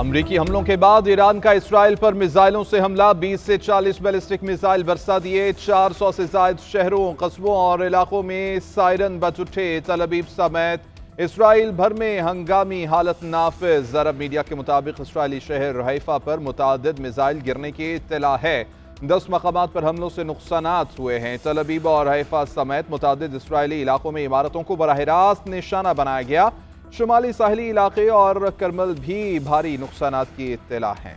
अमरीकी हमलों के बाद ईरान का इसराइल पर मिसाइलों से हमला। 20 से 40 बैलिस्टिक मिसाइल बरसा दिए। 400 से ज्यादा शहरों, कस्बों और इलाकों में सायरन बज उठे। तल अवीव समेत इसराइल भर में हंगामी हालत नाफिज। अरब मीडिया के मुताबिक इसराइली शहर हैफा पर मुतादिद मिसाइल गिरने की इत्तला है। 10 मकामात पर हमलों से नुकसानात हुए हैं। तल अवीव और हैफा समेत मुतादिद इसराइली इलाकों में इमारतों को बराह रास्त निशाना बनाया गया। शुमाली साहली इलाके और करमल भी भारी नुकसानात की इत्तला है।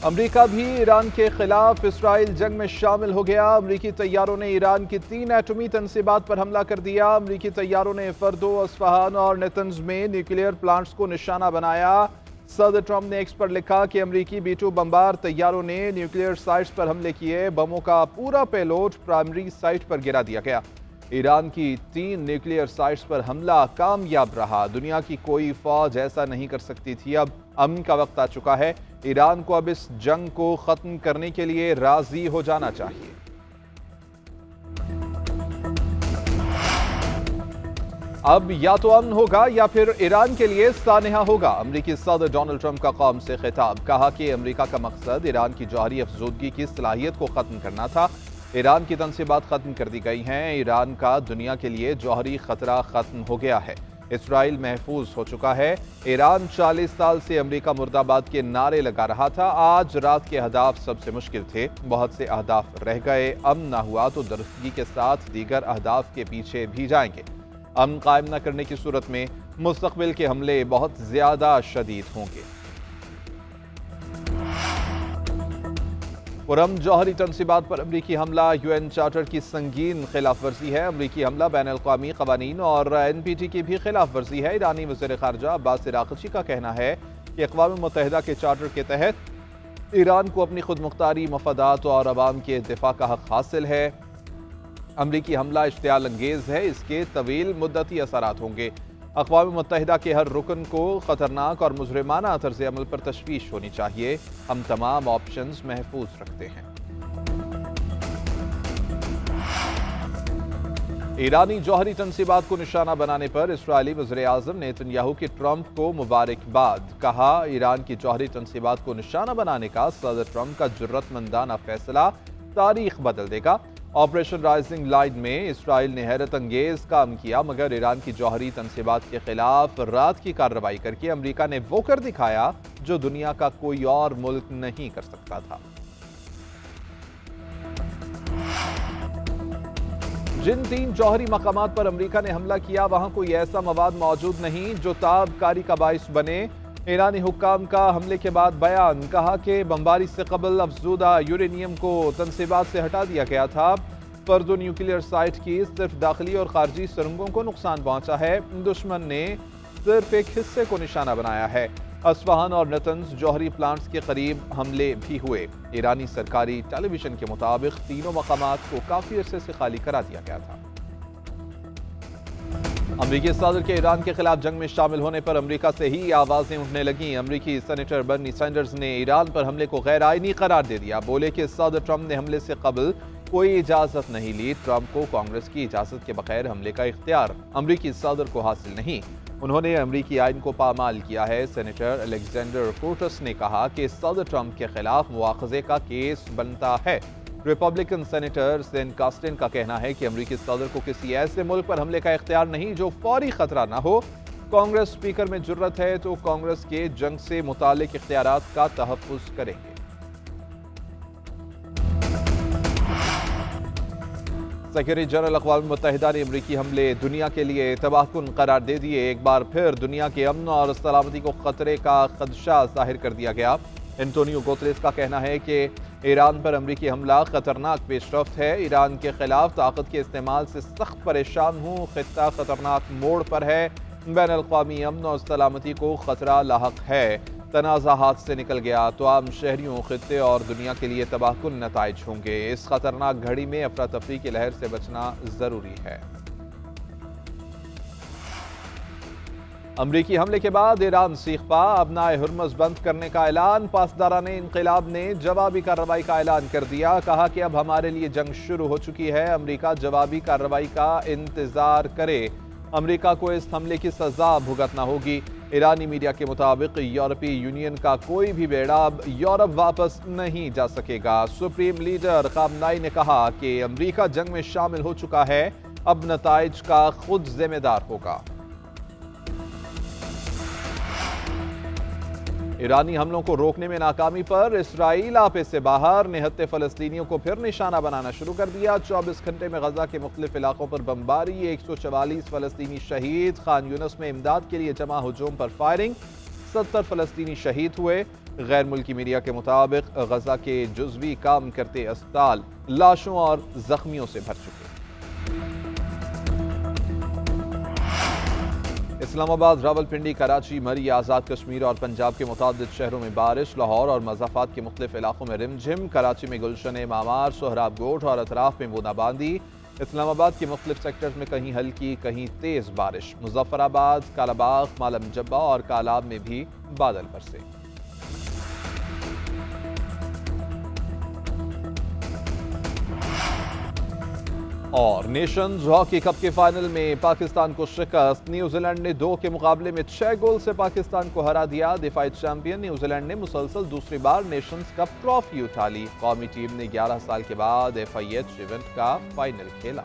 अमरीका भी ईरान के खिलाफ इसराइल जंग में शामिल हो गया। अमरीकी तैयारों ने ईरान की 3 एटमी तनसीबात पर हमला कर दिया। अमरीकी तैयारों ने फर्दो, अस्फहान और नेतन्ज में न्यूक्लियर प्लांट्स को निशाना बनाया। सदर ट्रंप ने एक्स पर लिखा कि अमरीकी B-2 बमबार तैयारों ने न्यूक्लियर साइट्स पर हमले किए। बमों का पूरा पेलोड प्राइमरी साइट पर गिरा दिया गया। ईरान की 3 न्यूक्लियर साइट्स पर हमला कामयाब रहा। दुनिया की कोई फौज ऐसा नहीं कर सकती थी। अब अमन का वक्त आ चुका है। ईरान को अब इस जंग को खत्म करने के लिए राजी हो जाना चाहिए। अब या तो अमन होगा या फिर ईरान के लिए सानहा होगा। अमरीकी सदर डोनाल्ड ट्रंप का कौम से खिताब। कहा कि अमरीका का मकसद ईरान की जौहरी अफजूदगी की सलाहियत को खत्म करना था। ईरान की तनसीबात खत्म कर दी गई हैं। ईरान का दुनिया के लिए जौहरी खतरा खत्म हो गया है। इसराइल महफूज हो चुका है। ईरान 40 साल से अमरीका मुर्दाबाद के नारे लगा रहा था। आज रात के अहदाफ सबसे मुश्किल थे। बहुत से अहदाफ रह गए। अमन ना हुआ तो दरस्तगी के साथ दीगर अहदाफ के पीछे भी जाएंगे। अमन कायम न करने की सूरत में मुस्तकबिल के हमले बहुत ज्यादा शदीद होंगे। पुरम जौहरी तनसीबात पर अमरीकी हमला UN चार्टर की संगीन खिलाफ वर्जी है। अमरीकी हमला बैन अल-अक़वामी क़वानीन और NPT की भी खिलाफ वर्जी है। ईरानी वज़ीर ख़ारजा अब्बास अराग़ची का कहना है कि अक़वाम मुत्तहिदा के चार्टर के तहत ईरान को अपनी खुद मुख्तारी, मफादात और अवाम के दिफा का हक़ हासिल है। अमरीकी हमला इश्तियाल अंगेज है। इसके तवील मुद्दती असरात होंगे। अक़वाम मुत्तहिदा के हर रुकन को ख़तरनाक और मुजरिमाना तर्ज़ अमल पर तशवीश होनी चाहिए। हम तमाम ऑप्शंस महफूज रखते हैं। ईरानी जौहरी तनसीबात को निशाना बनाने पर इसराइली वज़ीर आज़म नेतन्याहू की ट्रंप को मुबारकबाद। कहा, ईरान की जौहरी तनसीबात को निशाना बनाने का सदर ट्रंप का जुर्रतमंदाना फैसला तारीख बदल देगा। ऑपरेशन राइजिंग लाइन में इसराइल ने हैरत अंगेज काम किया, मगर ईरान की जौहरी तनसीबात के खिलाफ रात की कार्रवाई करके अमरीका ने वो कर दिखाया जो दुनिया का कोई और मुल्क नहीं कर सकता था। जिन 3 जौहरी मकामात पर अमरीका ने हमला किया वहां कोई ऐसा मवाद मौजूद नहीं जो ताबकारी का बाइस बने। ईरानी हुक्काम का हमले के बाद बयान। कहा कि बमबारी से कबल अफजूदा यूरेनियम को तनसीबात से हटा दिया गया था। फर्दो न्यूक्लियर साइट की सिर्फ दाखिली और खारजी सुरंगों को नुकसान पहुंचा है। दुश्मन ने सिर्फ एक हिस्से को निशाना बनाया है। अस्फहान और नेतन्ज जौहरी प्लांट्स के करीब हमले भी हुए। ईरानी सरकारी टेलीविजन के मुताबिक तीनों मकामात को काफी अरसे से खाली करा दिया गया था। अमरीकी सदर के ईरान के खिलाफ जंग में शामिल होने पर अमरीका से ही आवाजें उठने लगीं। अमरीकी सेनेटर बर्नी सैंडर्स ने ईरान पर हमले को गैर आईनी करार दे दिया। बोले कि सदर ट्रंप ने हमले से कबल कोई इजाजत नहीं ली। ट्रंप को कांग्रेस की इजाजत के बगैर हमले का इख्तियार अमरीकी सदर को हासिल नहीं। उन्होंने अमरीकी आइन को पामाल किया है। सेनेटर अलेक्जेंडर कोर्टस ने कहा कि सदर ट्रंप के खिलाफ मुआखजे का केस बनता है। रिपब्लिकन सेनेटर सेन कास्टिन का कहना है कि अमरीकी सदर को किसी ऐसे मुल्क पर हमले का इख्तियार नहीं जो फौरी खतरा ना हो। कांग्रेस स्पीकर में जुर्रत है तो कांग्रेस के जंग से मुतालिक इख्तियारात का तहफ़्फ़ुज़ करेंगे। सेक्रेटरी जनरल अक़वाम मुत्तहिदा ने अमरीकी हमले दुनिया के लिए तबाहकुन करार दे दिए। एक बार फिर दुनिया के अमन और सलामती को खतरे का खदशा जाहिर कर दिया गया। एंटोनियो गुतेरेस का कहना है कि ईरान पर अमरीकी हमला खतरनाक पेशरफ्त है। ईरान के खिलाफ ताकत के इस्तेमाल से सख्त परेशान हूँ। खित्ता खतरनाक मोड़ पर है। बैन अल-अक़वामी अमन और सलामती को खतरा लाहक है। तनाज़ा हाथ से निकल गया तो आम शहरियों, खित्ते और दुनिया के लिए तबाहकुन नताइज होंगे। इस खतरनाक घड़ी में अफरा तफरी की लहर से बचना जरूरी है। अमरीकी हमले के बाद ईरान सीख पा। अपनाए हुर्मुज़ बंद करने का ऐलान। पासदाराने इनक़िलाब ने जवाबी कार्रवाई का ऐलान कर दिया। कहा कि अब हमारे लिए जंग शुरू हो चुकी है। अमरीका जवाबी कार्रवाई का इंतजार करे। अमेरिका को इस हमले की सजा भुगतना होगी। ईरानी मीडिया के मुताबिक यूरोपीय यूनियन का कोई भी बेड़ा अब यूरोप वापस नहीं जा सकेगा। सुप्रीम लीडर खामनाई ने कहा कि अमेरिका जंग में शामिल हो चुका है, अब नताइज का खुद जिम्मेदार होगा। ईरानी हमलों को रोकने में नाकामी पर इसराइल आपे से बाहर, निहत्ते फलस्तीनियों को फिर निशाना बनाना शुरू कर दिया। 24 घंटे में गजा के मुख्तलिफ इलाकों पर बमबारी, 144 फलस्तीनी शहीद। खान यूनस में इमदाद के लिए जमा हुजूम पर फायरिंग, 70 फलस्तीनी शहीद हुए। गैर मुल्की मीडिया के मुताबिक गजा के जुज़वी काम करते अस्पताल लाशों और जख्मियों से भर चुके। इस्लामाबाद, रावलपिंडी, कराची, मरी, आज़ाद कश्मीर और पंजाब के मुतादिद शहरों में बारिश। लाहौर और मज़ाफ़ात के मुख्तलिफ इलाकों में रिमझिम। कराची में गुलशन मामार, सोहराब गोट और अतराफ में बूंदाबांदी। इस्लामाबाद के मुख्तलिफ सेक्टर्स में कहीं हल्की कहीं तेज़ बारिश। मुजफ्फराबाद, कालाबाग, मालम जब्बा और कालाब में भी बादल बरसे। और नेशंस हॉकी कप के फाइनल में पाकिस्तान को शिकस्त। न्यूजीलैंड ने 2 के मुकाबले में 6 गोल से पाकिस्तान को हरा दिया। दिफाई चैंपियन न्यूजीलैंड ने मुसलसल दूसरी बार नेशंस कप ट्रॉफी उठा ली। कौमी टीम ने 11 साल के बाद FIH इवेंट का फाइनल खेला।